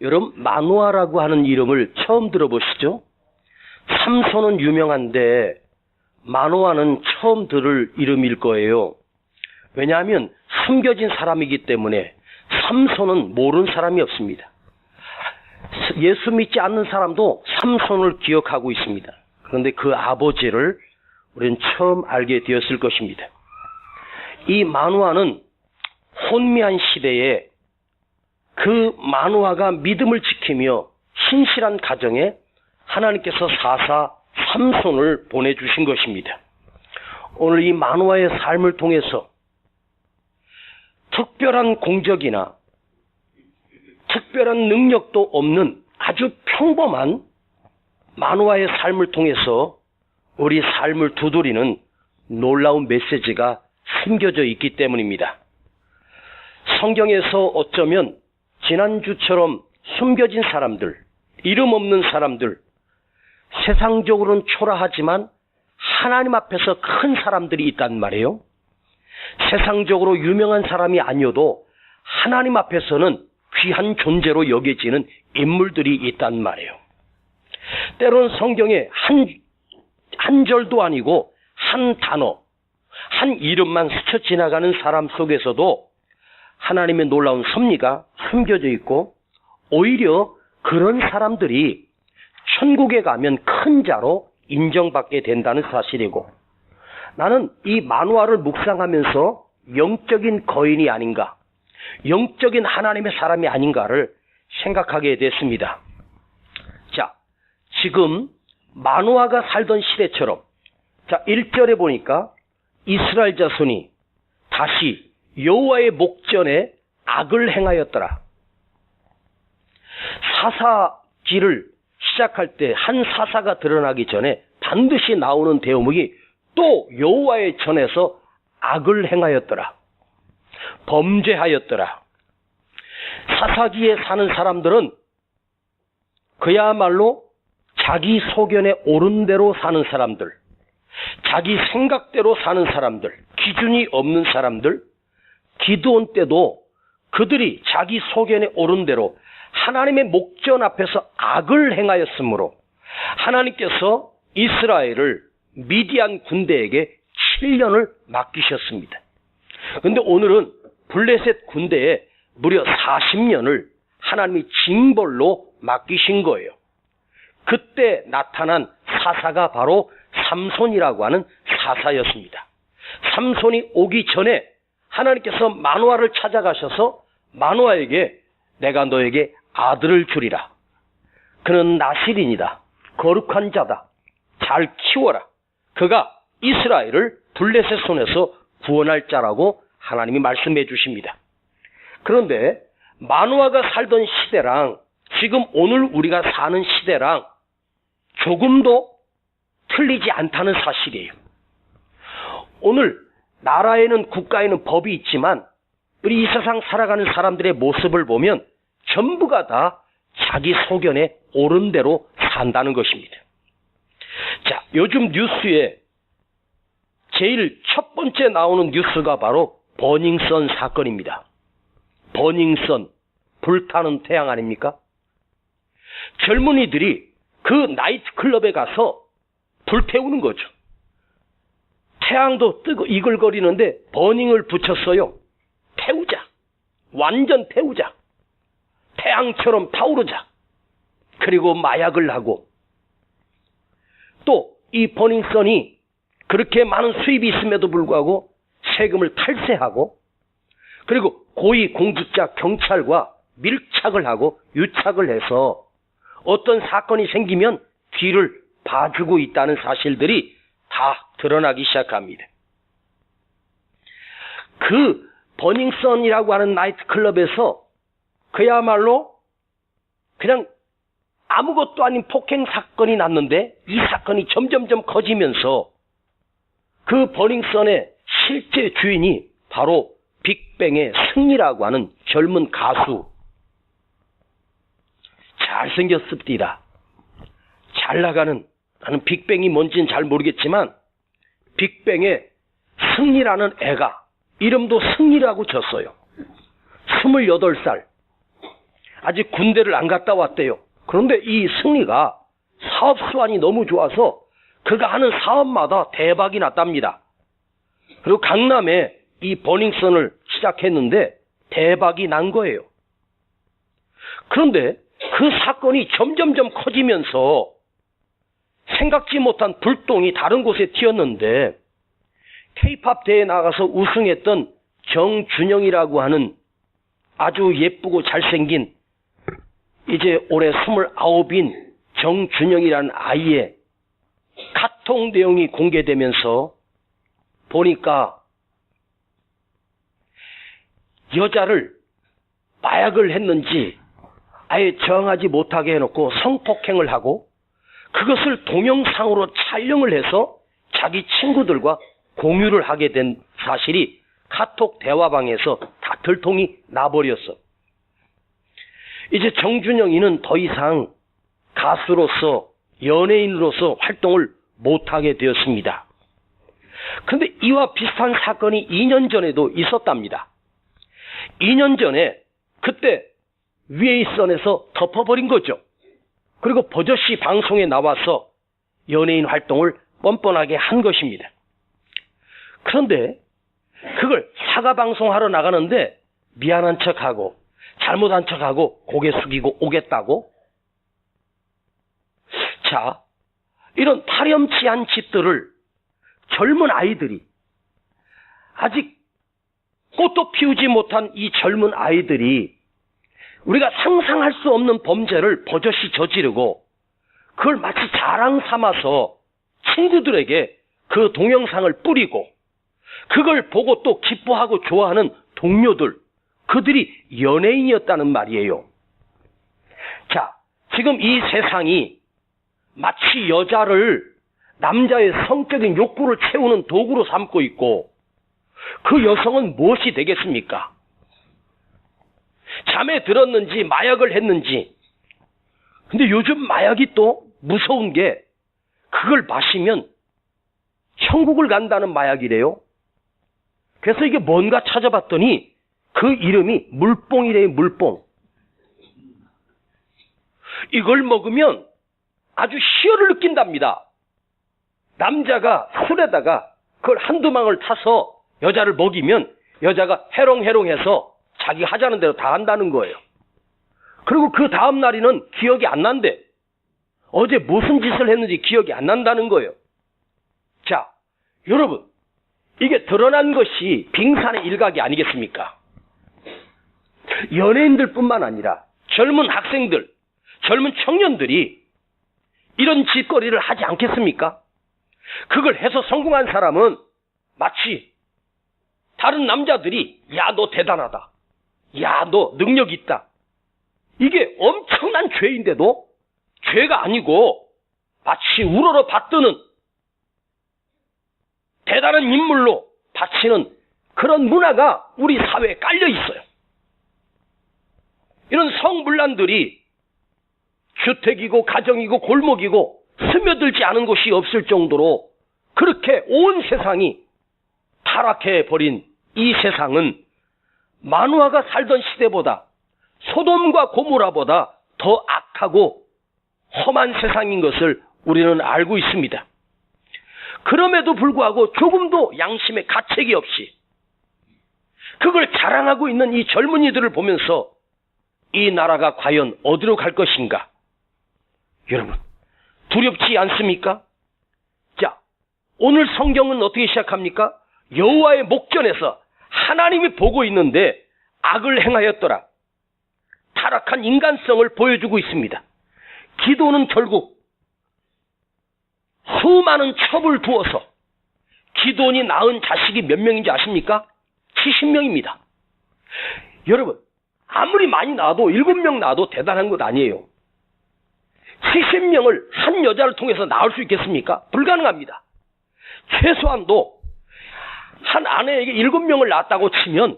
여러분, 마누아라고 하는 이름을 처음 들어보시죠? 삼손은 유명한데 마누아는 처음 들을 이름일 거예요. 왜냐하면 숨겨진 사람이기 때문에 삼손은 모르는 사람이 없습니다. 예수 믿지 않는 사람도 삼손을 기억하고 있습니다. 그런데 그 아버지를 우리는 처음 알게 되었을 것입니다. 이 마누아는 혼미한 시대에 그 마누아가 믿음을 지키며 신실한 가정에 하나님께서 사사 삼손을 보내주신 것입니다. 오늘 이 마누아의 삶을 통해서 특별한 공적이나 특별한 능력도 없는 아주 평범한 마누아의 삶을 통해서 우리 삶을 두드리는 놀라운 메시지가 숨겨져 있기 때문입니다. 성경에서 어쩌면 지난주처럼 숨겨진 사람들, 이름 없는 사람들, 세상적으로는 초라하지만 하나님 앞에서 큰 사람들이 있단 말이에요. 세상적으로 유명한 사람이 아니어도 하나님 앞에서는 귀한 존재로 여겨지는 인물들이 있단 말이에요. 때로는 성경에 한 절도 아니고 한 단어, 한 이름만 스쳐 지나가는 사람 속에서도 하나님의 놀라운 섭리가 숨겨져 있고, 오히려 그런 사람들이 천국에 가면 큰 자로 인정받게 된다는 사실이고, 나는 이 마누아를 묵상하면서 영적인 거인이 아닌가, 영적인 하나님의 사람이 아닌가를 생각하게 됐습니다. 자, 지금 마누아가 살던 시대처럼, 자, 1절에 보니까 이스라엘 자손이 다시 여호와의 목전에 악을 행하였더라. 사사기를 시작할 때 한 사사가 드러나기 전에 반드시 나오는 대목이 또 여호와의 전에서 악을 행하였더라. 범죄하였더라. 사사기에 사는 사람들은 그야말로 자기 소견에 옳은 대로 사는 사람들, 자기 생각대로 사는 사람들, 기준이 없는 사람들, 기드온 때도 그들이 자기 소견에 옳은 대로 하나님의 목전 앞에서 악을 행하였으므로 하나님께서 이스라엘을 미디안 군대에게 7년을 맡기셨습니다. 그런데 오늘은 블레셋 군대에 무려 40년을 하나님이 징벌로 맡기신 거예요. 그때 나타난 사사가 바로 삼손이라고 하는 사사였습니다. 삼손이 오기 전에 하나님께서 마누아를 찾아가셔서 마누아에게 내가 너에게 아들을 주리라. 그는 나실인이다. 거룩한 자다. 잘 키워라. 그가 이스라엘을 블레셋 손에서 구원할 자라고 하나님이 말씀해 주십니다. 그런데 마누아가 살던 시대랑 지금 오늘 우리가 사는 시대랑 조금도 틀리지 않다는 사실이에요. 오늘 나라에는, 국가에는 법이 있지만 우리 이 세상 살아가는 사람들의 모습을 보면 전부가 다 자기 소견에 옳은 대로 산다는 것입니다. 자, 요즘 뉴스에 제일 첫 번째 나오는 뉴스가 바로 버닝썬 사건입니다. 버닝썬, 불타는 태양 아닙니까? 젊은이들이 그 나이트클럽에 가서 불태우는 거죠. 태양도 뜨고 이글거리는데 버닝을 붙였어요. 태우자. 완전 태우자. 태양처럼 타오르자. 그리고 마약을 하고, 또 이 버닝썬이 그렇게 많은 수입이 있음에도 불구하고 세금을 탈세하고, 그리고 고위 공직자 경찰과 밀착을 하고 유착을 해서 어떤 사건이 생기면 뒤를 봐주고 있다는 사실들이 다 드러나기 시작합니다. 그 버닝썬이라고 하는 나이트클럽에서 그야말로 그냥 아무것도 아닌 폭행 사건이 났는데 이 사건이 점점점 커지면서 그 버닝썬의 실제 주인이 바로 빅뱅의 승리라고 하는 젊은 가수. 잘생겼습니다. 잘 나가는, 나는 빅뱅이 뭔지는 잘 모르겠지만 빅뱅의 승리라는 애가 이름도 승리라고 졌어요. 28살. 아직 군대를 안 갔다 왔대요. 그런데 이 승리가 사업 수완이 너무 좋아서 그가 하는 사업마다 대박이 났답니다. 그리고 강남에 이 버닝썬을 시작했는데 대박이 난 거예요. 그런데 그 사건이 점점점 커지면서 생각지 못한 불똥이 다른 곳에 튀었는데 K-팝 대회에 나가서 우승했던 정준영이라고 하는 아주 예쁘고 잘생긴 이제 올해 29인 정준영이라는 아이의 카톡 내용이 공개되면서 보니까 여자를 마약을 했는지 아예 정하지 못하게 해놓고 성폭행을 하고 그것을 동영상으로 촬영을 해서 자기 친구들과 공유를 하게 된 사실이 카톡 대화방에서 다 들통이 나버렸어. 이제 정준영이는 더 이상 가수로서 연예인으로서 활동을 못하게 되었습니다. 그런데 이와 비슷한 사건이 2년 전에도 있었답니다. 2년 전에 그때 위에이선에서 덮어버린 거죠. 그리고 버젓이 방송에 나와서 연예인 활동을 뻔뻔하게 한 것입니다. 그런데 그걸 사과 방송하러 나가는데 미안한 척하고 잘못한 척하고 고개 숙이고 오겠다고? 자, 이런 파렴치한 짓들을 젊은 아이들이 아직 꽃도 피우지 못한 이 젊은 아이들이 우리가 상상할 수 없는 범죄를 버젓이 저지르고 그걸 마치 자랑 삼아서 친구들에게 그 동영상을 뿌리고 그걸 보고 또 기뻐하고 좋아하는 동료들, 그들이 연예인이었다는 말이에요. 자, 지금 이 세상이 마치 여자를 남자의 성적인 욕구를 채우는 도구로 삼고 있고 그 여성은 무엇이 되겠습니까? 잠에 들었는지 마약을 했는지. 근데 요즘 마약이 또 무서운 게 그걸 마시면 천국을 간다는 마약이래요. 그래서 이게 뭔가 찾아봤더니 그 이름이 물뽕이래요. 물뽕. 이걸 먹으면 아주 희열을 느낀답니다. 남자가 술에다가 그걸 한두 방울 타서 여자를 먹이면 여자가 해롱해롱해서 자기 하자는 대로 다 한다는 거예요. 그리고 그 다음 날에는 기억이 안 난대. 어제 무슨 짓을 했는지 기억이 안 난다는 거예요. 자, 여러분, 이게 드러난 것이 빙산의 일각이 아니겠습니까? 연예인들 뿐만 아니라 젊은 학생들, 젊은 청년들이 이런 짓거리를 하지 않겠습니까? 그걸 해서 성공한 사람은 마치 다른 남자들이 야, 너 대단하다. 야, 너 능력 있다. 이게 엄청난 죄인데도 죄가 아니고 마치 우러러 받드는 대단한 인물로 바치는 그런 문화가 우리 사회에 깔려 있어요. 이런 성물란들이 주택이고 가정이고 골목이고 스며들지 않은 곳이 없을 정도로 그렇게 온 세상이 타락해버린 이 세상은 만화가 살던 시대보다 소돔과 고모라보다 더 악하고 험한 세상인 것을 우리는 알고 있습니다. 그럼에도 불구하고 조금도 양심의 가책이 없이 그걸 자랑하고 있는 이 젊은이들을 보면서 이 나라가 과연 어디로 갈 것인가? 여러분, 두렵지 않습니까? 자, 오늘 성경은 어떻게 시작합니까? 여호와의 목전에서 하나님이 보고 있는데 악을 행하였더라. 타락한 인간성을 보여주고 있습니다. 기도는 결국 수많은 첩을 두어서 기도원이 낳은 자식이 몇 명인지 아십니까? 70명입니다. 여러분, 아무리 많이 낳아도 7명 낳아도 대단한 것 아니에요. 70명을 한 여자를 통해서 낳을 수 있겠습니까? 불가능합니다. 최소한도 한 아내에게 7명을 낳았다고 치면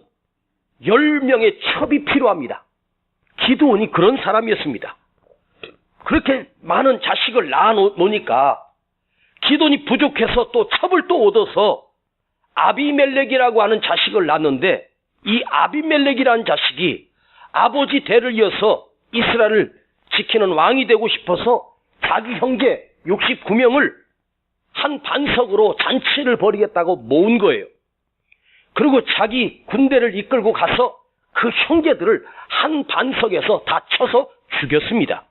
10명의 첩이 필요합니다. 기드온이 그런 사람이었습니다. 그렇게 많은 자식을 낳아놓으니까 기드온이 부족해서 또 첩을 또 얻어서 아비멜렉이라고 하는 자식을 낳았는데 이 아비멜렉이라는 자식이 아버지 대를 이어서 이스라엘을 지키는 왕이 되고 싶어서 자기 형제 69명을 한 반석으로 잔치를 벌이겠다고 모은 거예요. 그리고 자기 군대를 이끌고 가서 그 형제들을 한 반석에서 다 쳐서 죽였습니다.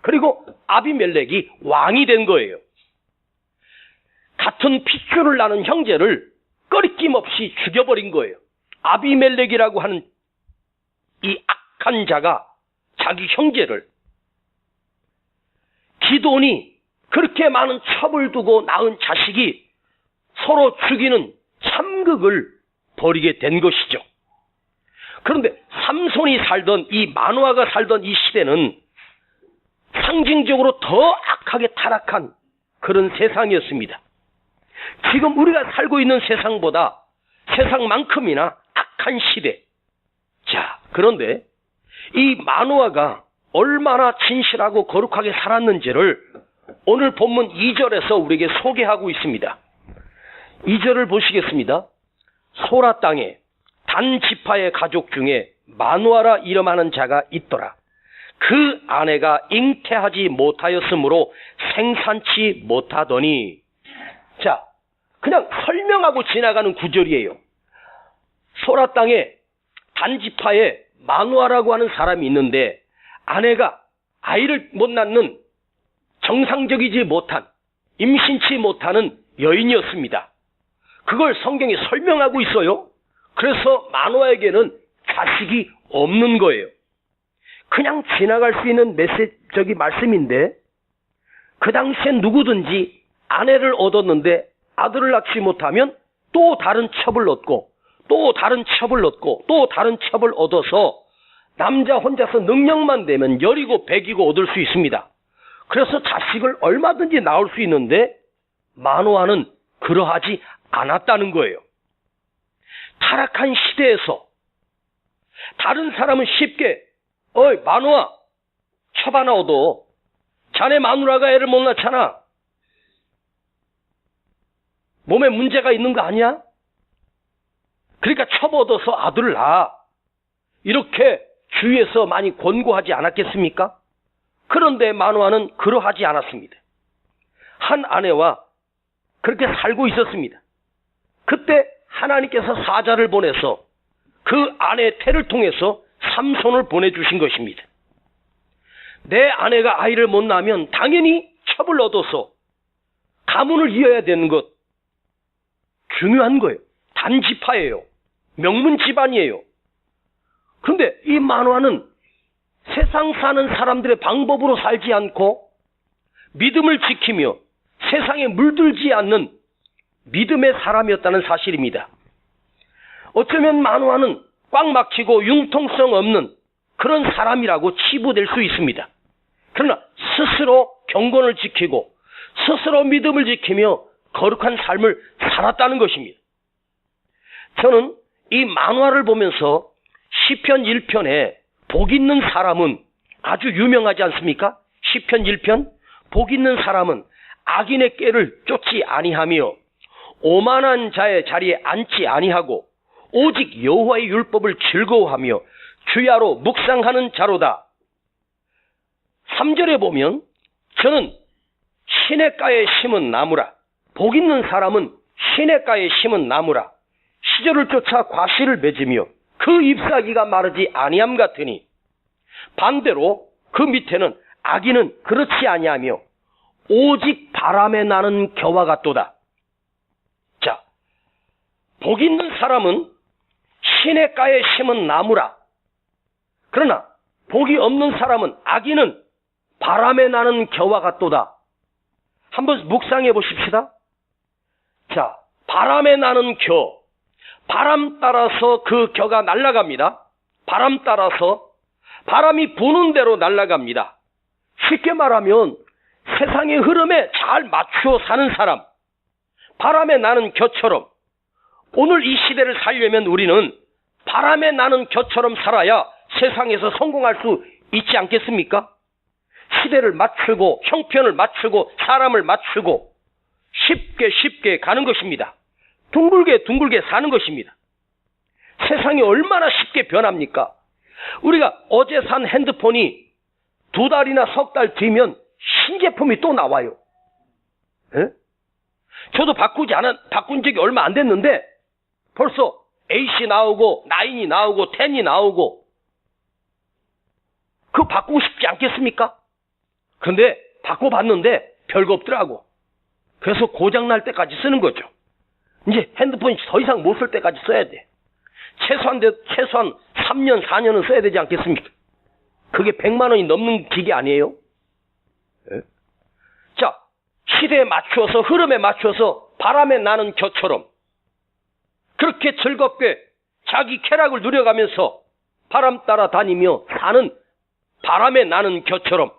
그리고 아비멜렉이 왕이 된 거예요. 같은 핏줄을 나는 형제를 꺼리낌 없이 죽여버린 거예요. 아비멜렉이라고 하는 이 악한 자가 자기 형제를, 기드온이 그렇게 많은 첩을 두고 낳은 자식이 서로 죽이는 참극을 벌이게 된 것이죠. 그런데 삼손이 살던, 이 마노아가 살던 이 시대는 상징적으로 더 악하게 타락한 그런 세상이었습니다. 지금 우리가 살고 있는 세상보다 세상만큼이나 악한 시대. 자, 그런데 이 마노아가 얼마나 진실하고 거룩하게 살았는지를 오늘 본문 2절에서 우리에게 소개하고 있습니다. 2절을 보시겠습니다. 소라 땅에 단 지파의 가족 중에 마노아라 이름하는 자가 있더라. 그 아내가 잉태하지 못하였으므로 생산치 못하더니. 자, 그냥 설명하고 지나가는 구절이에요. 소라 땅에 단 지파에 마노아라고 하는 사람이 있는데 아내가 아이를 못 낳는 정상적이지 못한, 임신치 못하는 여인이었습니다. 그걸 성경이 설명하고 있어요. 그래서 마노아에게는 자식이 없는 거예요. 그냥 지나갈 수 있는 메시지적인 말씀인데, 그 당시엔 누구든지 아내를 얻었는데 아들을 낳지 못하면 또 다른 첩을 얻고 또 다른 첩을 얻고 또 다른 첩을 얻어서 남자 혼자서 능력만 되면 10이고 100이고 얻을 수 있습니다. 그래서 자식을 얼마든지 낳을 수 있는데 마노아는 그러하지 않았다는 거예요. 타락한 시대에서 다른 사람은 쉽게 어이 마노아 첩 하나 얻어. 자네 마누라가 애를 못 낳잖아. 몸에 문제가 있는 거 아니야? 그러니까 첩 얻어서 아들을 낳아. 이렇게 주위에서 많이 권고하지 않았겠습니까? 그런데 마노아는 그러하지 않았습니다. 한 아내와 그렇게 살고 있었습니다. 그때 하나님께서 사자를 보내서 그 아내의 태를 통해서 삼손을 보내주신 것입니다. 내 아내가 아이를 못 낳으면 당연히 첩을 얻어서 가문을 이어야 되는 것 중요한 거예요. 단지파예요. 명문 집안이에요. 그런데 이 마노아는 세상 사는 사람들의 방법으로 살지 않고 믿음을 지키며 세상에 물들지 않는 믿음의 사람이었다는 사실입니다. 어쩌면 마노아는 꽉 막히고 융통성 없는 그런 사람이라고 치부될 수 있습니다. 그러나 스스로 경건을 지키고 스스로 믿음을 지키며 거룩한 삶을 살았다는 것입니다. 저는 이 마노아를 보면서 시편 1편에 복 있는 사람은 아주 유명하지 않습니까? 시편 1편 복 있는 사람은 악인의 꾀를 쫓지 아니하며 오만한 자의 자리에 앉지 아니하고 오직 여호와의 율법을 즐거워하며 주야로 묵상하는 자로다. 3절에 보면 저는 시냇가에 심은 나무라. 복 있는 사람은 시냇가에 심은 나무라. 시절을 쫓아 과실을 맺으며 그 잎사귀가 마르지 아니함 같으니 반대로 그 밑에는 악인은 그렇지 아니하며 오직 바람에 나는 겨와 같도다. 자, 복 있는 사람은 시냇가에 심은 나무라. 그러나 복이 없는 사람은 악인은 바람에 나는 겨와 같도다. 한번 묵상해 보십시다. 자, 바람에 나는 겨. 바람 따라서 그 겨가 날아갑니다. 바람 따라서 바람이 부는 대로 날아갑니다. 쉽게 말하면 세상의 흐름에 잘 맞추어 사는 사람, 바람에 나는 겨처럼 오늘 이 시대를 살려면 우리는 바람에 나는 겨처럼 살아야 세상에서 성공할 수 있지 않겠습니까? 시대를 맞추고 형편을 맞추고 사람을 맞추고 쉽게 가는 것입니다. 둥글게 사는 것입니다. 세상이 얼마나 쉽게 변합니까? 우리가 어제 산 핸드폰이 2달이나 3달 뒤면 신제품이 또 나와요. 에? 저도 바꾼 적이 얼마 안 됐는데 벌써 8이 나오고 9이 나오고 10이 나오고 그거 바꾸고 싶지 않겠습니까? 근데 바꿔봤는데 별거 없더라고. 그래서 고장날 때까지 쓰는 거죠. 이제 핸드폰이 더 이상 못 쓸 때까지 써야 돼. 최소한 3년, 4년은 써야 되지 않겠습니까? 그게 100만 원이 넘는 기계 아니에요? 네? 자, 시대에 맞추어서, 흐름에 맞추어서 바람에 나는 겨처럼 그렇게 즐겁게 자기 쾌락을 누려가면서 바람 따라 다니며 사는 바람에 나는 겨처럼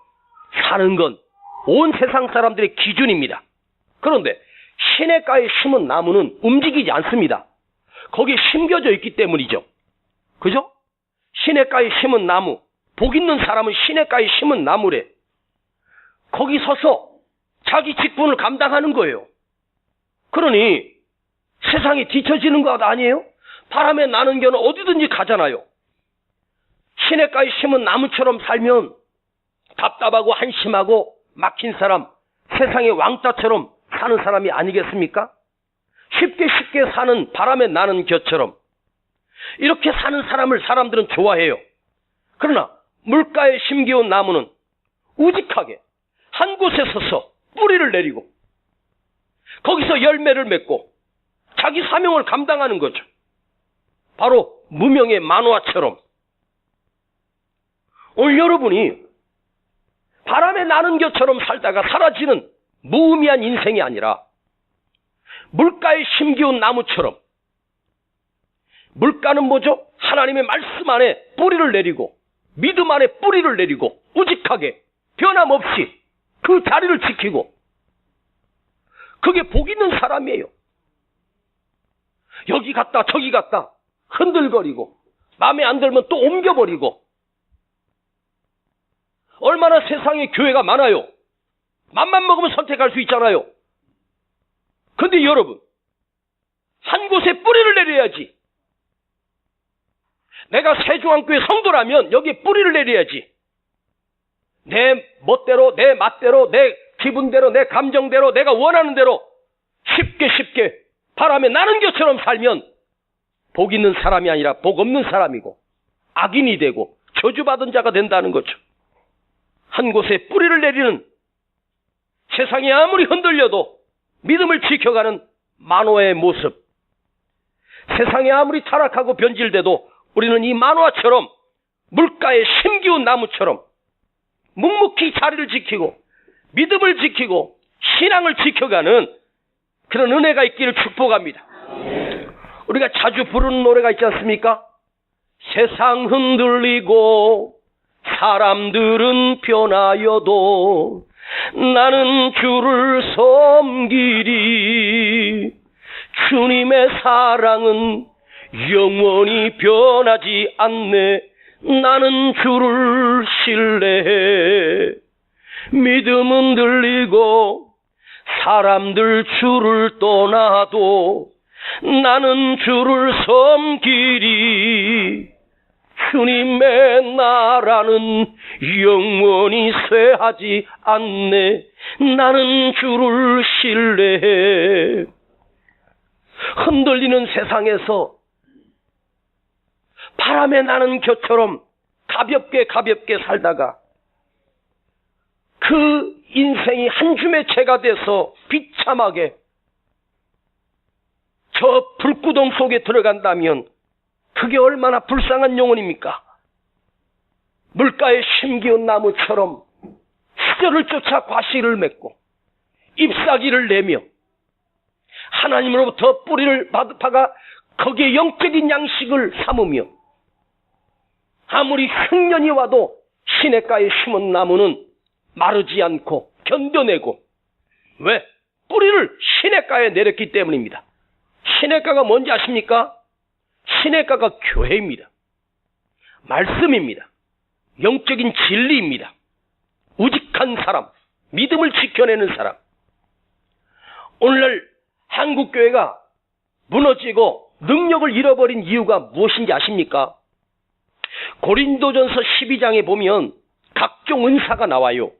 사는 건 온 세상 사람들의 기준입니다. 그런데 시냇가에 심은 나무는 움직이지 않습니다. 거기에 심겨져 있기 때문이죠. 그죠? 시냇가에 심은 나무, 복 있는 사람은 시냇가에 심은 나무래. 거기 서서 자기 직분을 감당하는 거예요. 그러니 세상이 뒤처지는 것 아니에요? 바람에 나는 겨는 어디든지 가잖아요. 시냇가에 심은 나무처럼 살면 답답하고 한심하고 막힌 사람, 세상의 왕따처럼 사는 사람이 아니겠습니까? 쉽게 사는 바람에 나는 겨처럼 이렇게 사는 사람을 사람들은 좋아해요. 그러나 물가에 심기운 나무는 우직하게 한 곳에 서서 뿌리를 내리고 거기서 열매를 맺고 자기 사명을 감당하는 거죠. 바로 무명의 만화처럼. 오늘 여러분이 바람에 나는 겨처럼 살다가 사라지는 무의미한 인생이 아니라 물가에 심기운 나무처럼, 물가는 뭐죠? 하나님의 말씀 안에 뿌리를 내리고 믿음 안에 뿌리를 내리고 우직하게 변함없이 그 자리를 지키고, 그게 복 있는 사람이에요. 여기 갔다 저기 갔다 흔들거리고 마음에 안 들면 또 옮겨버리고, 얼마나 세상에 교회가 많아요. 맘만 먹으면 선택할 수 있잖아요. 근데 여러분, 한 곳에 뿌리를 내려야지. 내가 세종안교회 성도라면 여기에 뿌리를 내려야지. 내 멋대로, 내 맛대로, 내 기분대로, 내 감정대로, 내가 원하는 대로 쉽게 바람에 나는 것처럼 살면 복 있는 사람이 아니라 복 없는 사람이고 악인이 되고 저주받은 자가 된다는 거죠. 한 곳에 뿌리를 내리는, 세상이 아무리 흔들려도 믿음을 지켜가는 만화의 모습. 세상이 아무리 타락하고 변질돼도 우리는 이 만화처럼 물가에 심기운 나무처럼 묵묵히 자리를 지키고 믿음을 지키고 신앙을 지켜가는 그런 은혜가 있기를 축복합니다. 우리가 자주 부르는 노래가 있지 않습니까? 세상 흔들리고 사람들은 변하여도 나는 주를 섬기리. 주님의 사랑은 영원히 변하지 않네. 나는 주를 신뢰해. 믿음은 들리고 사람들 주를 떠나도 나는 주를 섬기리. 주님의 나라는 영원히 쇠하지 않네. 나는 주를 신뢰해. 흔들리는 세상에서 바람에 나는 겨처럼 가볍게 살다가 그 인생이 한 줌의 재가 돼서 비참하게 저 불구덩 속에 들어간다면 그게 얼마나 불쌍한 영혼입니까? 물가에 심기운 나무처럼 시절을 쫓아 과실을 맺고 잎사귀를 내며 하나님으로부터 뿌리를 받아 거기에 영적인 양식을 삼으며, 아무리 흉년이 와도 시냇가에 심은 나무는 마르지 않고 견뎌내고, 왜? 뿌리를 시냇가에 내렸기 때문입니다. 시냇가가 뭔지 아십니까? 시냇가가 교회입니다. 말씀입니다. 영적인 진리입니다. 우직한 사람, 믿음을 지켜내는 사람. 오늘날 한국교회가 무너지고 능력을 잃어버린 이유가 무엇인지 아십니까? 고린도전서 12장에 보면 각종 은사가 나와요.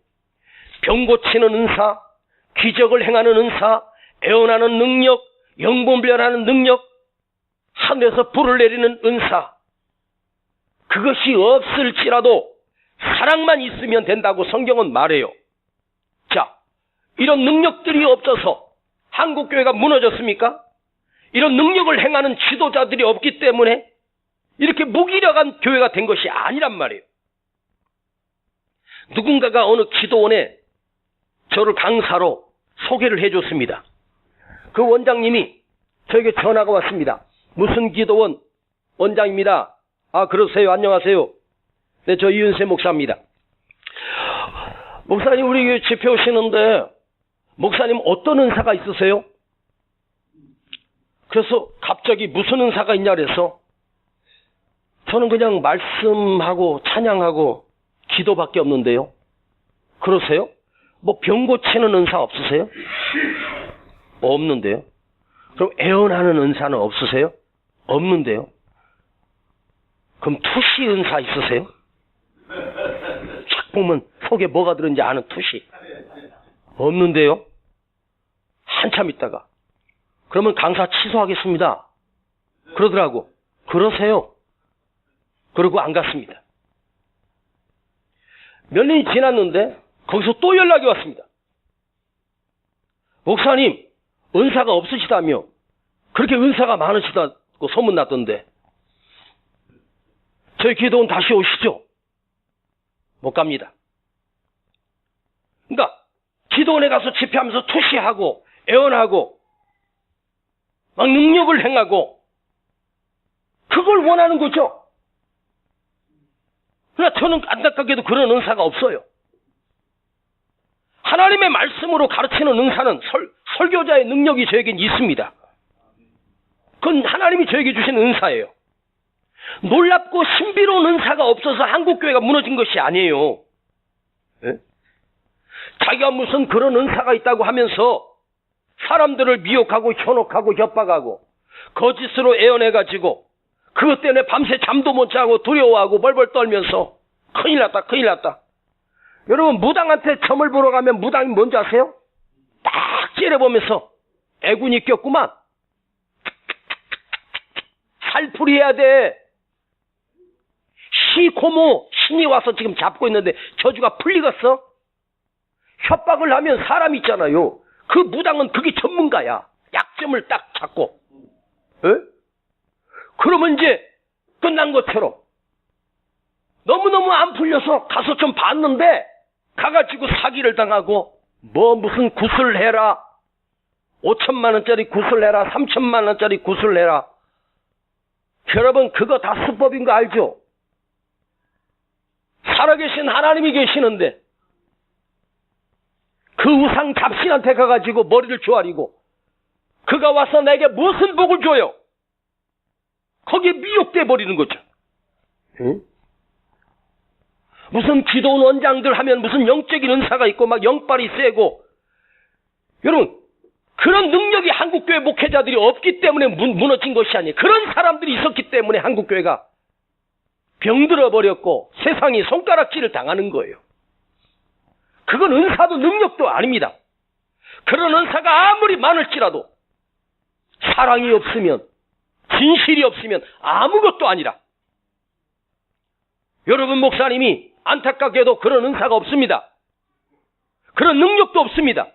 병 고치는 은사, 기적을 행하는 은사, 애원하는 능력, 영분별하는 능력, 하늘에서 불을 내리는 은사. 그것이 없을지라도 사랑만 있으면 된다고 성경은 말해요. 자, 이런 능력들이 없어서 한국교회가 무너졌습니까? 이런 능력을 행하는 지도자들이 없기 때문에 이렇게 무기력한 교회가 된 것이 아니란 말이에요. 누군가가 어느 기도원에 저를 강사로 소개를 해줬습니다. 그 원장님이 저에게 전화가 왔습니다. 무슨 기도원 원장입니다. 아, 그러세요. 안녕하세요. 네, 저 이은세 목사입니다. 목사님, 우리 교회 집회 오시는데 목사님 어떤 은사가 있으세요? 그래서 갑자기 무슨 은사가 있냐 그래서 저는 그냥 말씀하고 찬양하고 기도밖에 없는데요. 그러세요? 뭐 병 고치는 은사 없으세요? 없는데요. 그럼 애원하는 은사는 없으세요? 없는데요. 그럼 투시 은사 있으세요? 쫙 보면 속에 뭐가 들었는지 아는 투시. 없는데요. 한참 있다가 그러면 강사 취소하겠습니다. 그러더라고. 그러세요. 그러고 안 갔습니다. 몇 년이 지났는데 거기서 또 연락이 왔습니다. 목사님, 은사가 없으시다며 그렇게 은사가 많으시다고 소문났던데 저희 기도원 다시 오시죠? 못 갑니다. 그러니까 기도원에 가서 집회하면서 투시하고 애원하고 막 능력을 행하고 그걸 원하는 거죠. 그러나 저는 안타깝게도 그런 은사가 없어요. 하나님의 말씀으로 가르치는 은사는 설교자의 능력이 저에겐 있습니다. 그건 하나님이 저에게 주신 은사예요. 놀랍고 신비로운 은사가 없어서 한국교회가 무너진 것이 아니에요. 예? 자기가 무슨 그런 은사가 있다고 하면서 사람들을 미혹하고 현혹하고 협박하고 거짓으로 애원해가지고 그것 때문에 밤새 잠도 못 자고 두려워하고 벌벌 떨면서 큰일 났다 큰일 났다. 여러분 무당한테 점을 보러 가면 무당이 뭔지 아세요? 딱 째려보면서 애군이 꼈구만. 살풀이 해야 돼. 시코모 신이 와서 지금 잡고 있는데 저주가 풀리겠어? 협박을 하면 사람 있잖아요. 그 무당은 그게 전문가야. 약점을 딱 잡고. 에? 그러면 이제 끝난 것처럼 너무너무 안 풀려서 가서 좀 봤는데 가가지고 사기를 당하고 뭐 무슨 굿을 해라. 5천만 원짜리 굿을 해라. 3천만 원짜리 굿을 해라. 여러분 그거 다 수법인 거 알죠? 살아계신 하나님이 계시는데 그 우상 잡신한테 가가지고 머리를 조아리고 그가 와서 내게 무슨 복을 줘요? 거기에 미혹돼 버리는 거죠. 응? 무슨 기도원 원장들 하면 무슨 영적인 은사가 있고 막 영빨이 세고 여러분 그런 능력이 한국교회 목회자들이 없기 때문에 무너진 것이 아니에요. 그런 사람들이 있었기 때문에 한국교회가 병들어 버렸고 세상이 손가락질을 당하는 거예요. 그건 은사도 능력도 아닙니다. 그런 은사가 아무리 많을지라도 사랑이 없으면 진실이 없으면 아무것도 아니라. 여러분 목사님이 안타깝게도 그런 은사가 없습니다. 그런 능력도 없습니다.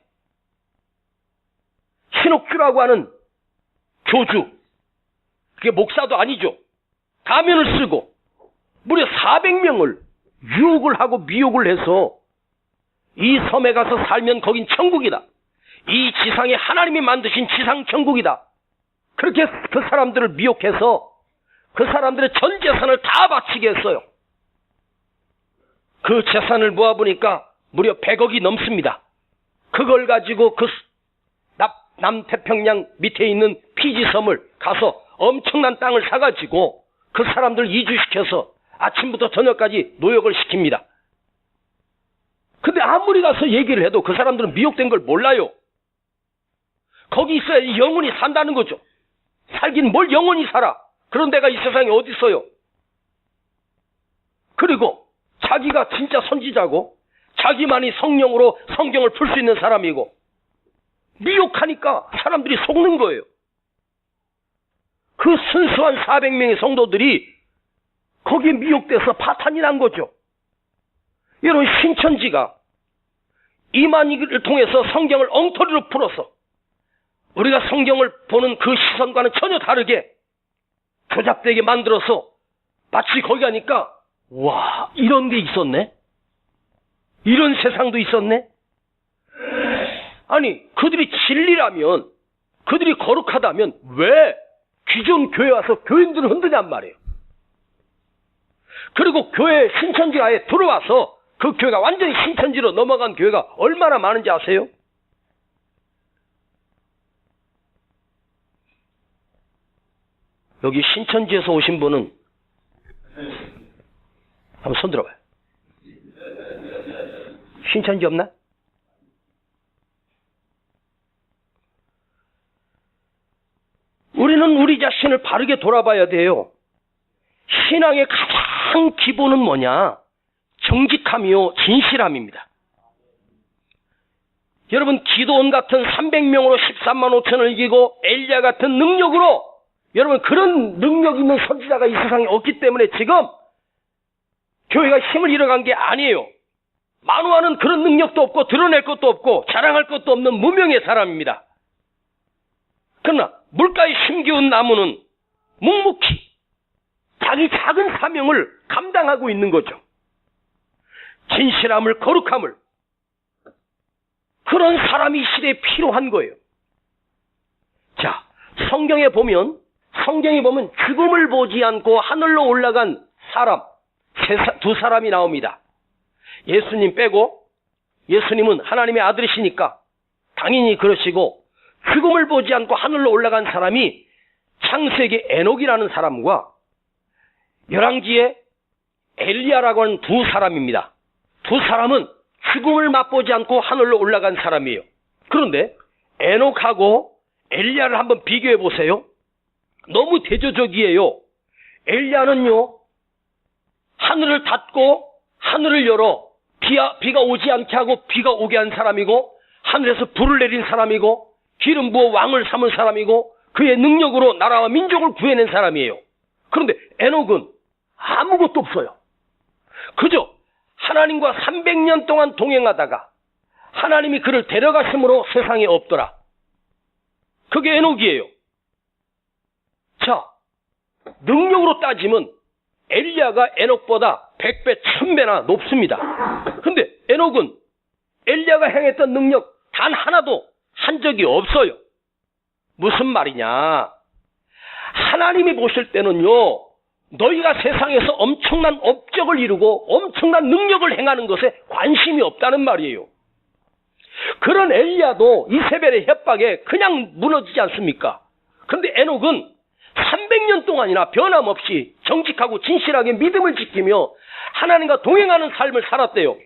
신옥주라고 하는 교주, 그게 목사도 아니죠. 가면을 쓰고 무려 400명을 유혹을 하고 미혹을 해서 이 섬에 가서 살면 거긴 천국이다. 이 지상에 하나님이 만드신 지상 천국이다. 그렇게 그 사람들을 미혹해서 그 사람들의 전 재산을 다 바치게 했어요. 그 재산을 모아보니까 무려 100억이 넘습니다. 그걸 가지고 그 남태평양 밑에 있는 피지섬을 가서 엄청난 땅을 사가지고 그 사람들 이주시켜서 아침부터 저녁까지 노역을 시킵니다. 근데 아무리 가서 얘기를 해도 그 사람들은 미혹된 걸 몰라요. 거기 있어야 영원히 산다는 거죠. 살긴 뭘 영원히 살아. 그런 데가 이 세상에 어디 있어요. 그리고 자기가 진짜 선지자고 자기만이 성령으로 성경을 풀 수 있는 사람이고 미혹하니까 사람들이 속는 거예요. 그 순수한 400명의 성도들이 거기에 미혹돼서 파탄이 난 거죠. 여러분, 신천지가 이만희를 통해서 성경을 엉터리로 풀어서 우리가 성경을 보는 그 시선과는 전혀 다르게 조잡되게 만들어서 마치 거기 가니까 와, 이런 게 있었네? 이런 세상도 있었네? 아니, 그들이 진리라면, 그들이 거룩하다면 왜 기존 교회 와서 교인들을 흔드냔 말이에요. 그리고 교회 신천지가에 들어와서 그 교회가 완전히 신천지로 넘어간 교회가 얼마나 많은지 아세요? 여기 신천지에서 오신 분은 한번 손 들어봐요. 신천지 없나? 우리는 우리 자신을 바르게 돌아봐야 돼요. 신앙의 가장 기본은 뭐냐? 정직함이요, 진실함입니다. 여러분, 기도원 같은 300명으로 13만 5천을 이기고 엘리야 같은 능력으로, 여러분, 그런 능력 있는 선지자가 이 세상에 없기 때문에 지금 교회가 힘을 잃어간 게 아니에요. 마노아는 그런 능력도 없고 드러낼 것도 없고 자랑할 것도 없는 무명의 사람입니다. 그러나 물가에 심기운 나무는 묵묵히 자기 작은 사명을 감당하고 있는 거죠. 진실함을, 거룩함을. 그런 사람이 이 시대에 필요한 거예요. 자, 성경에 보면 죽음을 보지 않고 하늘로 올라간 사람, 두 사람이 나옵니다. 예수님 빼고, 예수님은 하나님의 아들이시니까 당연히 그러시고, 죽음을 보지 않고 하늘로 올라간 사람이 창세기 에녹이라는 사람과 열왕기에 엘리야라고 하는 두 사람입니다. 두 사람은 죽음을 맛보지 않고 하늘로 올라간 사람이에요. 그런데 에녹하고 엘리야를 한번 비교해 보세요. 너무 대조적이에요. 엘리야는요, 하늘을 닫고 하늘을 열어 비가 오지 않게 하고 비가 오게 한 사람이고, 하늘에서 불을 내린 사람이고, 기름 부어 왕을 삼은 사람이고, 그의 능력으로 나라와 민족을 구해낸 사람이에요. 그런데 에녹은 아무것도 없어요. 그저 하나님과 300년 동안 동행하다가 하나님이 그를 데려가심으로 세상에 없더라. 그게 에녹이에요. 자, 능력으로 따지면 엘리야가 에녹보다 100배, 1000배나 높습니다. 근데 에녹은 엘리야가 행했던 능력 단 하나도 한 적이 없어요. 무슨 말이냐? 하나님이 보실 때는요, 너희가 세상에서 엄청난 업적을 이루고 엄청난 능력을 행하는 것에 관심이 없다는 말이에요. 그런 엘리야도 이세벨의 협박에 그냥 무너지지 않습니까? 그런데 에녹은 300년 동안이나 변함없이 정직하고 진실하게 믿음을 지키며 하나님과 동행하는 삶을 살았대요.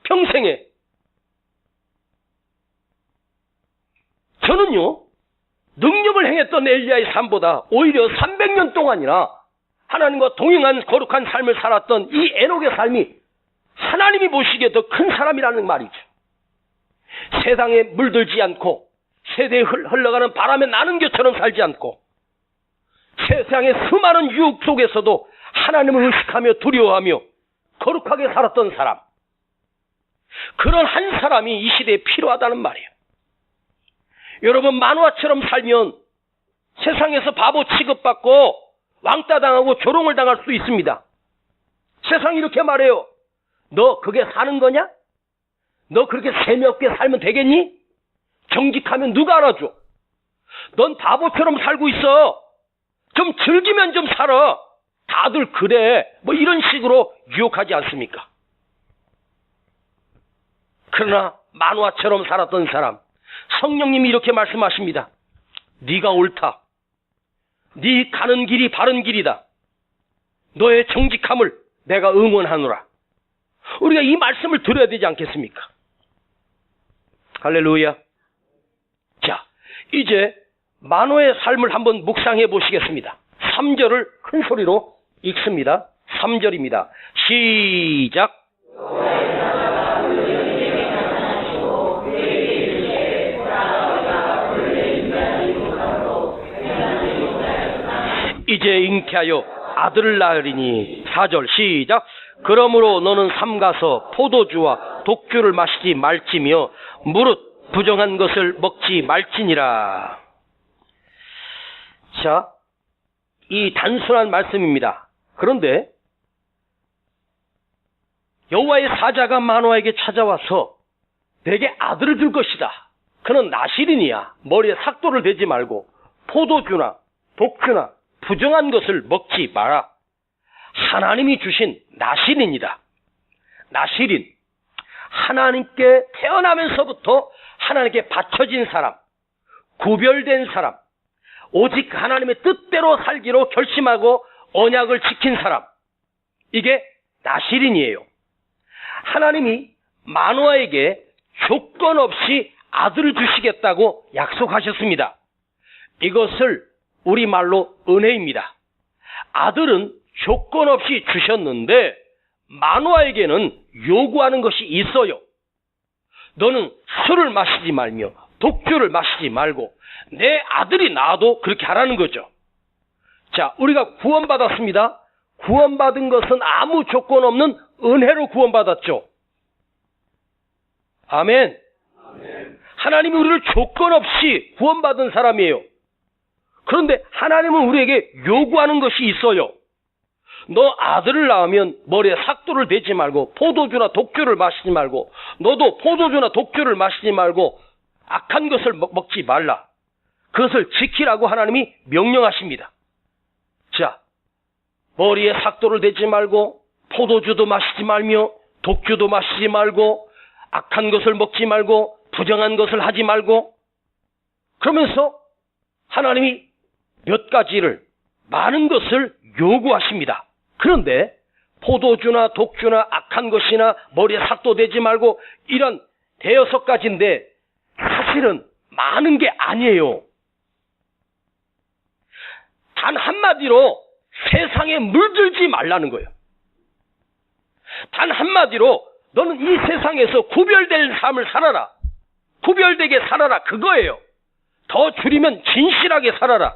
평생에. 저는요, 능력을 행했던 엘리야의 삶보다 오히려 300년 동안이나 하나님과 동행한 거룩한 삶을 살았던 이 에녹의 삶이 하나님이 보시기에 더 큰 사람이라는 말이죠. 세상에 물들지 않고 세대에 흘러가는 바람에 나는 것처럼 살지 않고 세상의 수많은 유혹 속에서도 하나님을 의식하며 두려워하며 거룩하게 살았던 사람, 그런 한 사람이 이 시대에 필요하다는 말이에요. 여러분, 만화처럼 살면 세상에서 바보 취급받고 왕따 당하고 조롱을 당할 수 있습니다. 세상이 이렇게 말해요. 너 그게 사는 거냐? 너 그렇게 재미없게 살면 되겠니? 정직하면 누가 알아줘? 넌 바보처럼 살고 있어. 좀 즐기면 좀 살아. 다들 그래. 뭐 이런 식으로 유혹하지 않습니까? 그러나 만화처럼 살았던 사람, 성령님이 이렇게 말씀하십니다. 네가 옳다. 네 가는 길이 바른 길이다. 너의 정직함을 내가 응원하노라. 우리가 이 말씀을 들어야 되지 않겠습니까? 할렐루야. 자, 이제 마노의 삶을 한번 묵상해 보시겠습니다. 3절을 큰 소리로 읽습니다. 3절입니다. 시작. 이제 잉태하여 아들을 낳으리니. 4절 시작. 그러므로 너는 삼가서 포도주와 독주를 마시지 말지며 무릇 부정한 것을 먹지 말지니라. 자, 이 단순한 말씀입니다. 그런데 여호와의 사자가 마노아에게 찾아와서 내게 아들을 줄 것이다. 그는 나실인이야. 머리에 삭도를 대지 말고 포도주나 독주나 부정한 것을 먹지 마라. 하나님이 주신 나실인이다. 나실인, 하나님께 태어나면서부터 하나님께 바쳐진 사람, 구별된 사람, 오직 하나님의 뜻대로 살기로 결심하고 언약을 지킨 사람, 이게 나실인이에요. 하나님이 마노아에게 조건 없이 아들을 주시겠다고 약속하셨습니다. 이것을 우리말로 은혜입니다. 아들은 조건 없이 주셨는데 마노아에게는 요구하는 것이 있어요. 너는 술을 마시지 말며 독주를 마시지 말고 내 아들이 나와도 그렇게 하라는 거죠. 자, 우리가 구원받았습니다. 구원받은 것은 아무 조건 없는 은혜로 구원받았죠. 아멘. 하나님이 우리를 조건 없이 구원받은 사람이에요. 그런데 하나님은 우리에게 요구하는 것이 있어요. 너 아들을 낳으면 머리에 삭도를 대지 말고 포도주나 독주를 마시지 말고 너도 포도주나 독주를 마시지 말고 악한 것을 먹지 말라. 그것을 지키라고 하나님이 명령하십니다. 자, 머리에 삭도를 대지 말고 포도주도 마시지 말며 독주도 마시지 말고 악한 것을 먹지 말고 부정한 것을 하지 말고, 그러면서 하나님이 몇 가지를, 많은 것을 요구하십니다. 그런데 포도주나 독주나 악한 것이나 머리에 삭도 대지 말고 이런 대여섯 가지인데 사실은 많은 게 아니에요. 단 한마디로 세상에 물들지 말라는 거예요. 단 한마디로 너는 이 세상에서 구별된 삶을 살아라. 구별되게 살아라. 그거예요. 더 줄이면 진실하게 살아라.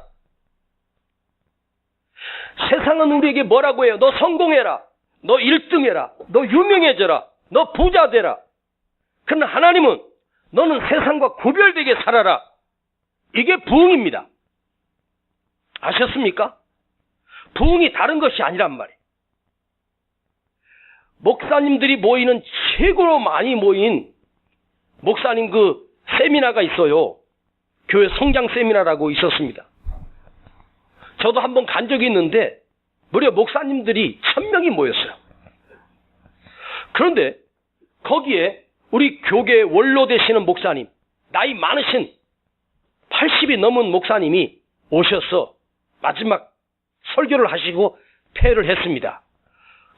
세상은 우리에게 뭐라고 해요? 너 성공해라. 너 1등해라. 너 유명해져라. 너 부자 되라. 그러나 하나님은 너는 세상과 구별되게 살아라. 이게 부흥입니다. 아셨습니까? 부흥이 다른 것이 아니란 말이에요. 목사님들이 모이는 최고로 많이 모인 목사님 그 세미나가 있어요. 교회 성장 세미나라고 있었습니다. 저도 한번 간 적이 있는데 무려 목사님들이 1000명이 모였어요. 그런데 거기에 우리 교계 원로 되시는 목사님, 나이 많으신 80이 넘은 목사님이 오셔서 마지막 설교를 하시고 폐를 했습니다.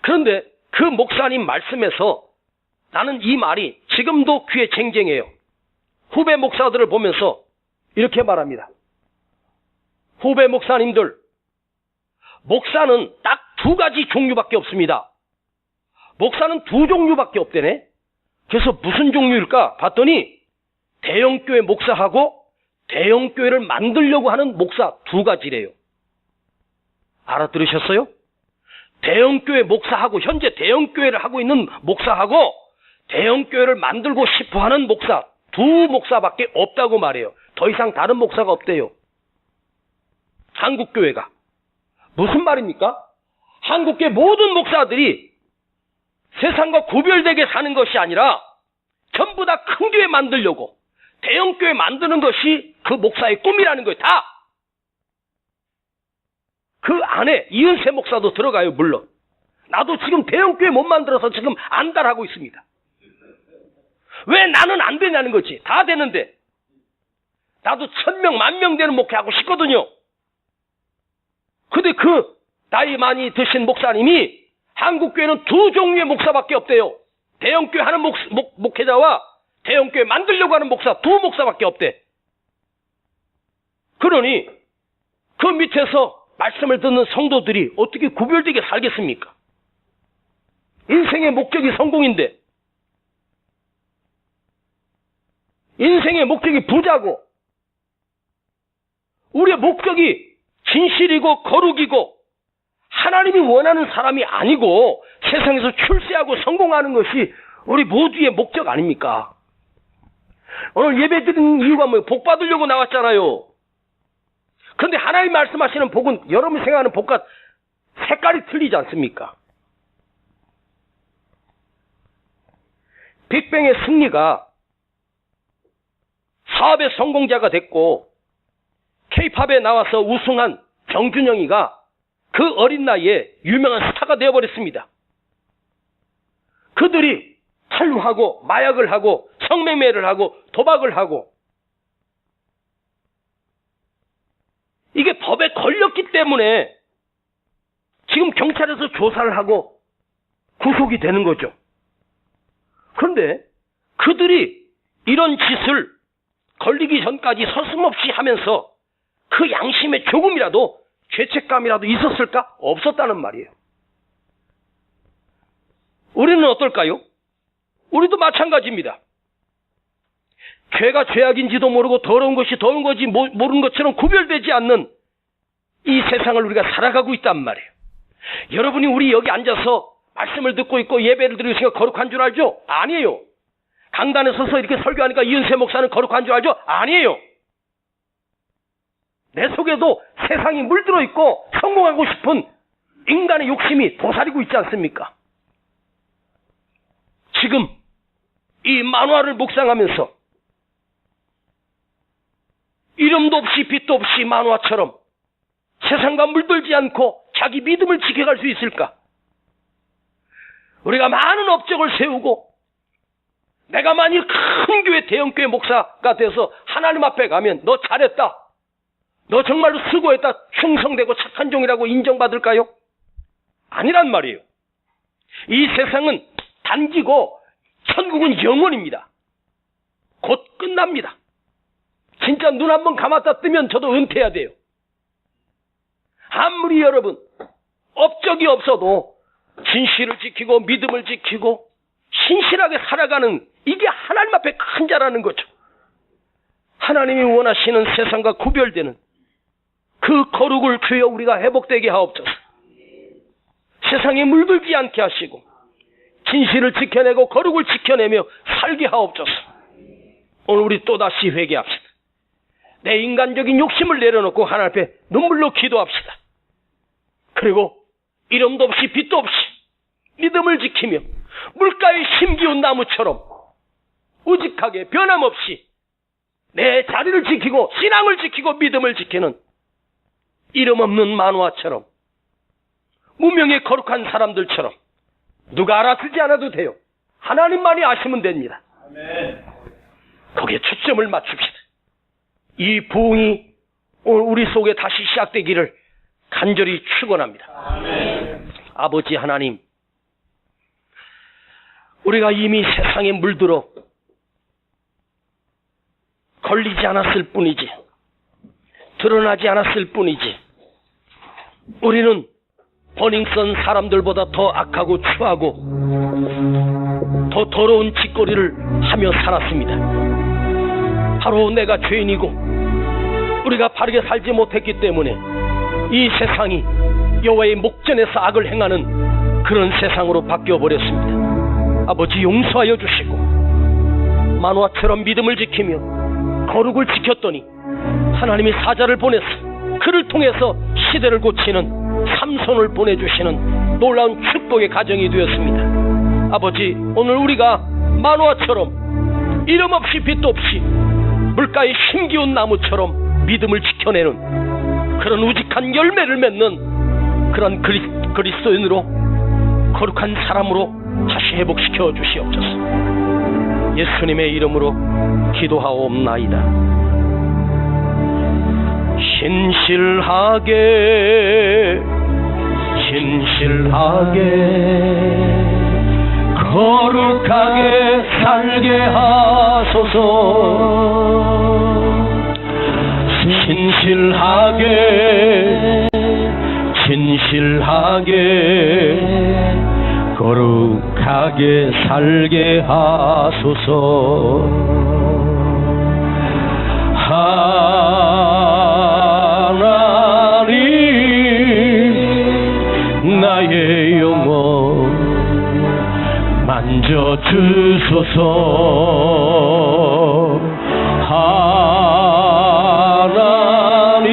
그런데 그 목사님 말씀에서 나는 이 말이 지금도 귀에 쟁쟁해요. 후배 목사들을 보면서 이렇게 말합니다. 후배 목사님들, 목사는 딱 2가지 종류밖에 없습니다. 목사는 2종류밖에 없대네. 그래서 무슨 종류일까 봤더니 대형교회 목사하고 대형교회를 만들려고 하는 목사 2가지래요. 알아들으셨어요? 대형교회 목사하고, 현재 대형교회를 하고 있는 목사하고 대형교회를 만들고 싶어하는 목사 2목사밖에 없다고 말해요. 더 이상 다른 목사가 없대요. 한국교회가. 무슨 말입니까? 한국교회 모든 목사들이 세상과 구별되게 사는 것이 아니라 전부 다 큰 교회 만들려고 대형교회 만드는 것이 그 목사의 꿈이라는 거예요. 다. 그 안에 이은세 목사도 들어가요. 물론 나도 지금 대형교회 못 만들어서 지금 안달하고 있습니다. 왜 나는 안 되냐는 거지. 다 되는데. 나도 1000명, 10,000명 되는 목회하고 싶거든요. 근데 그 나이 많이 드신 목사님이 한국교회는 2종류의 목사밖에 없대요. 대형교회 하는 목회자와 대형교회 만들려고 하는 목사 2목사밖에 없대. 그러니 그 밑에서 말씀을 듣는 성도들이 어떻게 구별되게 살겠습니까? 인생의 목적이 성공인데, 인생의 목적이 부자고, 우리의 목적이 진실이고 거룩이고 하나님이 원하는 사람이 아니고 세상에서 출세하고 성공하는 것이 우리 모두의 목적 아닙니까? 오늘 예배 드리는 이유가 뭐예요? 복 받으려고 나왔잖아요. 그런데 하나님 말씀하시는 복은 여러분이 생각하는 복과 색깔이 틀리지 않습니까? 빅뱅의 승리가 사업의 성공자가 됐고 K-팝에 나와서 우승한 정준영이가 그 어린 나이에 유명한 스타가 되어버렸습니다. 그들이 탈루하고 마약을 하고 성매매를 하고 도박을 하고 이게 법에 걸렸기 때문에 지금 경찰에서 조사를 하고 구속이 되는 거죠. 그런데 그들이 이런 짓을 걸리기 전까지 서슴없이 하면서 그 양심에 조금이라도 죄책감이라도 있었을까? 없었다는 말이에요. 우리는 어떨까요? 우리도 마찬가지입니다. 죄가 죄악인지도 모르고 더러운 것이 더러운 것인지 모르는 것처럼 구별되지 않는 이 세상을 우리가 살아가고 있단 말이에요. 여러분이 우리 여기 앉아서 말씀을 듣고 있고 예배를 드리고 있으니까 거룩한 줄 알죠? 아니에요. 강단에 서서 이렇게 설교하니까 이은세 목사는 거룩한 줄 알죠? 아니에요. 내 속에도 세상이 물들어 있고 성공하고 싶은 인간의 욕심이 도사리고 있지 않습니까? 지금 이 만화를 묵상하면서 이름도 없이 빛도 없이 만화처럼 세상과 물들지 않고 자기 믿음을 지켜갈 수 있을까? 우리가 많은 업적을 세우고 내가 만일 큰 교회 대형교회 목사가 돼서 하나님 앞에 가면 너 잘했다, 너 정말로 수고했다, 충성되고 착한 종이라고 인정받을까요? 아니란 말이에요. 이 세상은 단기고 천국은 영원입니다. 곧 끝납니다. 진짜 눈 한번 감았다 뜨면 저도 은퇴해야 돼요. 아무리 여러분 업적이 없어도 진실을 지키고 믿음을 지키고 신실하게 살아가는 이게 하나님 앞에 큰 자라는 거죠. 하나님이 원하시는 세상과 구별되는 그 거룩을 주여 우리가 회복되게 하옵소서. 세상에 물들지 않게 하시고 진실을 지켜내고 거룩을 지켜내며 살게 하옵소서. 오늘 우리 또다시 회개합시다. 내 인간적인 욕심을 내려놓고 하나님 앞에 눈물로 기도합시다. 그리고 이름도 없이 빛도 없이 믿음을 지키며 물가에 심기운 나무처럼 우직하게 변함없이 내 자리를 지키고 신앙을 지키고 믿음을 지키는 이름 없는 만화처럼 무명의 거룩한 사람들처럼 누가 알아주지 않아도 돼요. 하나님만이 아시면 됩니다. 아멘. 거기에 초점을 맞춥시다. 이 부흥이 오늘 우리 속에 다시 시작되기를 간절히 축원합니다. 아멘. 아버지 하나님, 우리가 이미 세상에 물들어 걸리지 않았을 뿐이지, 드러나지 않았을 뿐이지, 우리는 버닝썬 사람들보다 더 악하고 추하고 더 더러운 짓거리를 하며 살았습니다. 바로 내가 죄인이고 우리가 바르게 살지 못했기 때문에 이 세상이 여호와의 목전에서 악을 행하는 그런 세상으로 바뀌어버렸습니다. 아버지 용서하여 주시고 만화처럼 믿음을 지키며 거룩을 지켰더니 하나님이 사자를 보내서 그를 통해서 시대를 고치는 삼손을 보내주시는 놀라운 축복의 가정이 되었습니다. 아버지, 오늘 우리가 만화처럼 이름 없이 빛도 없이 물가에 심기운 나무처럼 믿음을 지켜내는 그런 우직한 열매를 맺는 그런 그리스도인으로 거룩한 사람으로 다시 회복시켜 주시옵소서. 예수님의 이름으로 기도하옵나이다. 신실하게 거룩하게 살게 하소서. 진실하게 거룩 거룩하게 살게 하소서. 하나님 나의 영혼 만져주소서. 하나님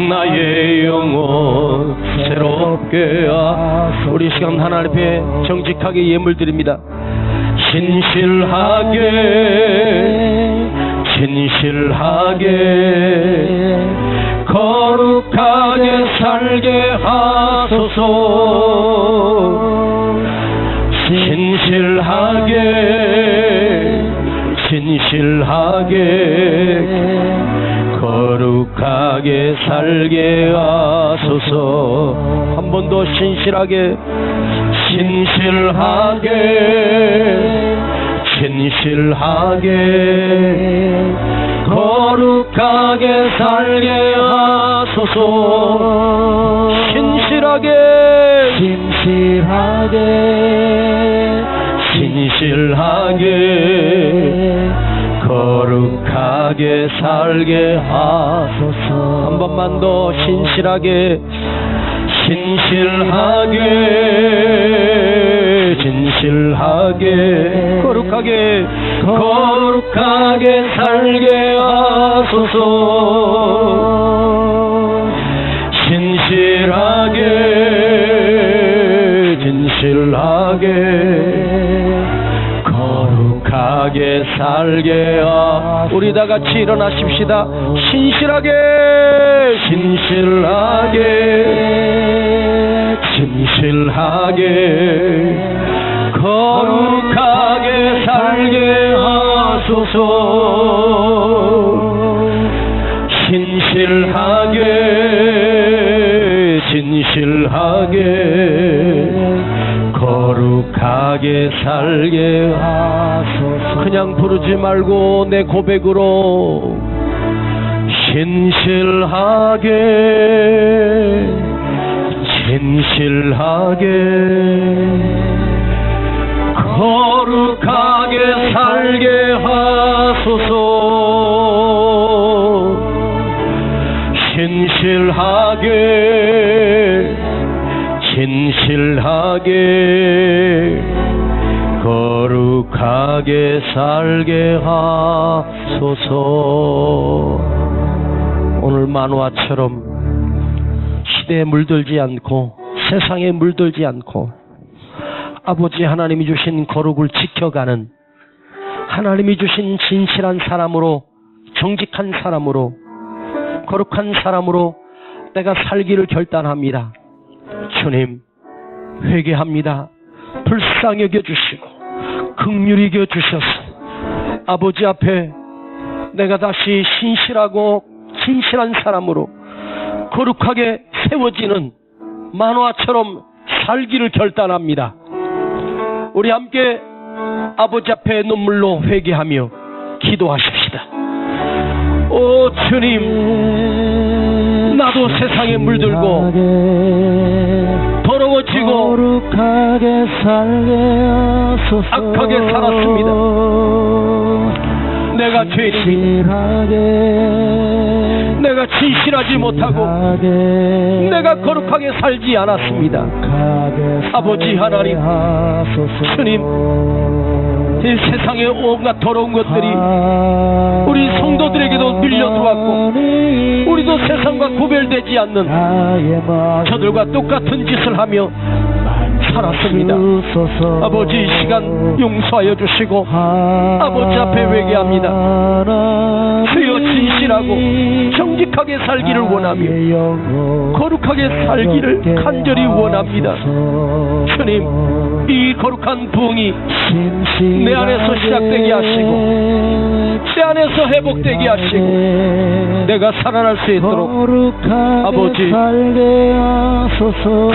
나의 영혼 새롭게 우리 시간 하나님 앞에 정직하게 예물 드립니다. 진실하게 거룩하게 살게 하소서. 진실하게 거룩하게 살게 하소서. 한 번 더 진실하게 거룩하게 살게 하소서. 진실하게 거룩하게 살게 하소서. 한 번만 더 진실하게 거룩하게 살게 하소서. 진실하게 거룩하게 살게 하소서. 우리 다 같이 일어나십시다. 진실하게 거룩하게 살게 하소서. 진실하게 거룩하게 살게 하소서. 그냥 부르지 말고 내 고백으로 진실하게 거룩하게 살게 하소서. 진실하게 거룩하게 살게 하소서. 오늘 만화처럼 시대에 물들지 않고 세상에 물들지 않고 아버지 하나님이 주신 거룩을 지켜가는, 하나님이 주신 진실한 사람으로, 정직한 사람으로, 거룩한 사람으로 내가 살기를 결단합니다. 주님, 회개합니다. 불쌍히 여겨주시고 긍휼히 여겨주셔서 아버지 앞에 내가 다시 신실하고 진실한 사람으로 거룩하게 세워지는 만화처럼 살기를 결단합니다. 우리 함께 아버지 앞에 눈물로 회개하며 기도하십시다. 오 주님, 나도 세상에 물들고 더러워지고 거룩하게 살게 하소서. 악하게 살았습니다. 내가 죄인입니다. 내가 진실하지 못하고 내가 거룩하게 살지 않았습니다. 아버지 하나님, 주님, 이 세상의 온갖 더러운 것들이 우리 성도들에게도 밀려들어왔고 우리도 세상과 구별되지 않는 저들과 똑같은 짓을 하며 살았습니다. 아버지, 이 시간 용서하여 주시고 아버지 앞에 회개합니다. 주여, 진실하고 정직하게 살기를 원하며 거룩하게 살기를 간절히 원합니다. 주님, 이 거룩한 부흥이 내 안에서 시작되게 하시고 내 안에서 회복되게 하시고 내가 살아날 수 있도록 아버지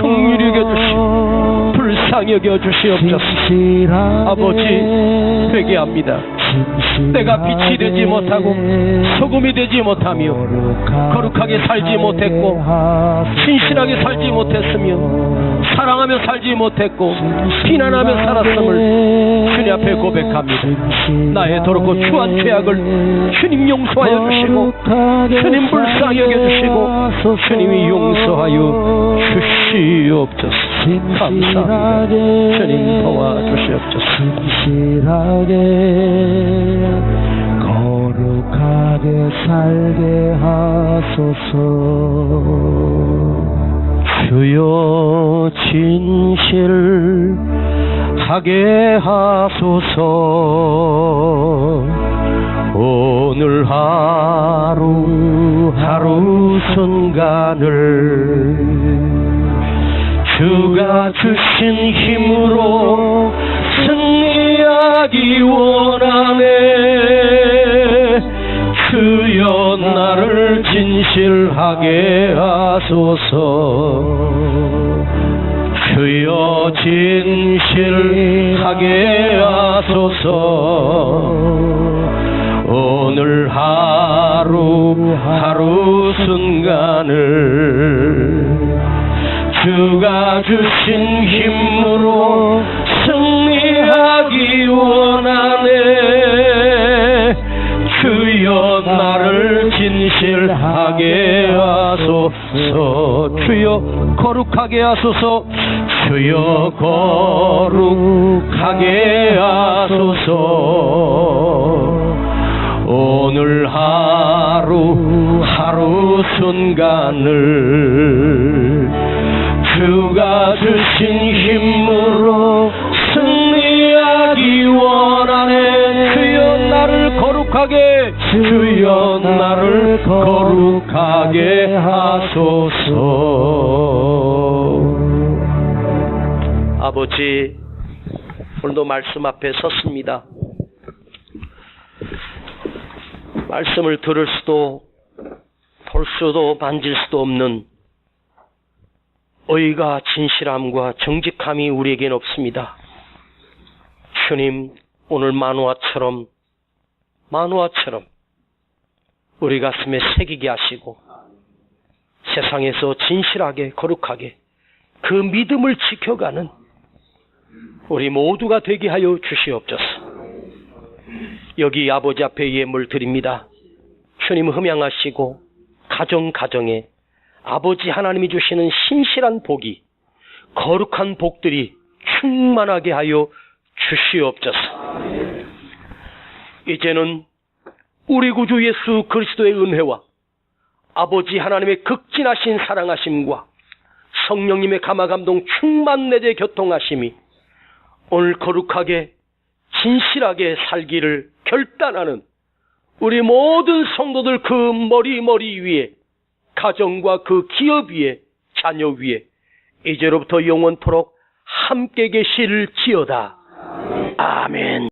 긍휼히 여겨주시고 불쌍히 불쌍히 여겨 주시옵소서. 아버지, 회개합니다. 내가 빛이 되지 못하고 소금이 되지 못하며 거룩하게 살지 못했고 신실하게 살지 못했으며 사랑하며 살지 못했고 비난하며 살았음을 주님 앞에 고백합니다. 나의 더럽고 추한 죄악을 주님 용서하여 주시고 주님 불쌍히 여겨주시고 주님이 용서하여 주시옵소서. 감사합니다. 주님 도와주시옵소서. 신실하게 거룩하게 살게 하소서. 주여 진실하게 하소서. 오늘 하루 순간을 주가 주신 힘으로 승리하기 원하네. 주여 나를 진실하게 하소서. 주여 진실하게 하소서. 오늘 하루 순간을 주가 주신 힘으로 승리하기 원하네. 주여 나를 진실하게 하소서. 주여 거룩하게 하소서. 주여 거룩하게 하소서. 오늘 하루 순간을 주가 주신 힘으로 승리하기 원하네. 주여 나를 거룩하게, 주여 나를 거룩하게 하소서. 아버지, 오늘도 말씀 앞에 섰습니다. 말씀을 들을 수도 볼 수도 만질 수도 없는 의가 진실함과 정직함이 우리에겐 없습니다. 주님, 오늘 만화처럼 우리 가슴에 새기게 하시고 세상에서 진실하게 거룩하게 그 믿음을 지켜가는 우리 모두가 되게 하여 주시옵소서. 여기 아버지 앞에 예물 드립니다. 주님 흠양하시고 가정에 아버지 하나님이 주시는 신실한 복이, 거룩한 복들이 충만하게 하여 주시옵소서. 이제는 우리 구주 예수 그리스도의 은혜와 아버지 하나님의 극진하신 사랑하심과 성령님의 감화감동 충만 내재 교통하심이 오늘 거룩하게 진실하게 살기를 결단하는 우리 모든 성도들 그 머리 위에, 가정과 그 기업 위에, 자녀 위에 이제로부터 영원토록 함께 계실지어다. 아멘.